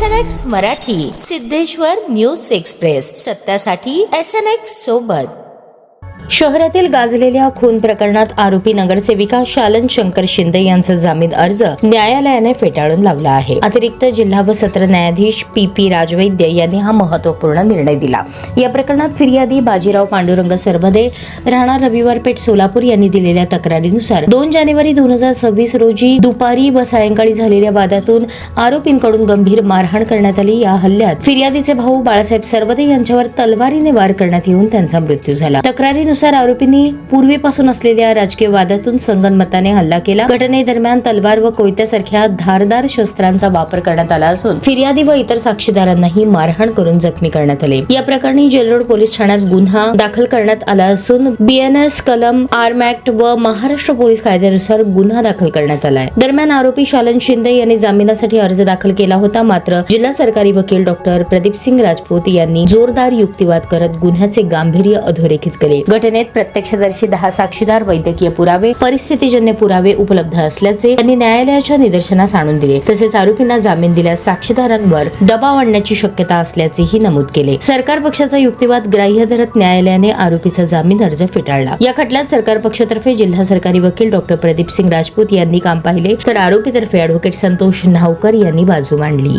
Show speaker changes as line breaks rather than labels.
SNX Marathi, Siddheshwar news express, सत्यासाठी SNX सोबत। शहरातील गाजलेल्या खून प्रकरणात आरोपी नगरसेविका शालन शंकर शिंदे यांचा जामीन अर्ज न्यायालयाने फेटाळून लावला आहे। अतिरिक्त जिल्हा व सत्र न्यायाधीश PP राजवैद्य यांनी हा महत्त्वपूर्ण निर्णय दिला। या प्रकरणात फिर्यादी बाजीराव पांडुरंग सरबदे राहणार रविवार पेठ सोलापूर यांनी दिलेल्या तक्रारीनुसार 2 जानेवारी 2026 रोजी दुपारी व सायंकाळी झालेल्या वादातून आरोपींकडून गंभीर मारहाण करण्यात आली। या हल्ल्यात फिर्यादीचे भाऊ बाळासाहेब सरबदे यांच्यावर तलवारीने वार करण्यात येऊन त्यांचा मृत्यू झाला। तक्रारीनुसार आरोपींनी पूर्वीपासून असलेल्या राजकीय वादातून संगनमताने हल्ला केला। घटनेदरम्यान तलवार व कोयत्यासारख्या धारदार शस्त्रांचा वापर करण्यात आला असून फिर्यादी व इतर साक्षीदारांनाही मारहाण करून जखमी करण्यात आले। या प्रकरणी जेलरोड पोलीस ठाण्यात गुन्हा दाखल करण्यात आला असून BNS कलम आर्म ऍक्ट व महाराष्ट्र पोलीस कायद्यानुसार गुन्हा दाखल करण्यात आला आहे। दरम्यान आरोपी शालन शिंदे यांनी जामिनासाठी अर्ज दाखल केला होता, मात्र जिल्हा सरकारी वकील डॉक्टर प्रदीपसिंग राजपूत यांनी जोरदार युक्तिवाद करत गुन्ह्याचे गांभीर्य अधोरेखित केले। घटनेत प्रत्यक्षदर्शी 10 साक्षीदार, वैद्यकीय पुरावे, परिस्थितीजन्य पुरावे उपलब्ध असल्याचे त्यांनी न्यायालयाच्या निदर्शनास आणून दिले। तसेच आरोपींना जामीन दिल्यास साक्षीदारांवर दबाव आणण्याची शक्यता असल्याचेही नमूद केले। सरकार पक्षाचा युक्तिवाद ग्राह्य धरत न्यायालयाने आरोपीचा जामीन अर्ज फेटाळला। या खटल्यात सरकार पक्षातर्फे जिल्हा सरकारी वकील डॉक्टर प्रदीपसिंग राजपूत यांनी काम पाहिले, तर आरोपीतर्फे ॲडव्होकेट संतोष न्हावकर यांनी बाजू मांडली।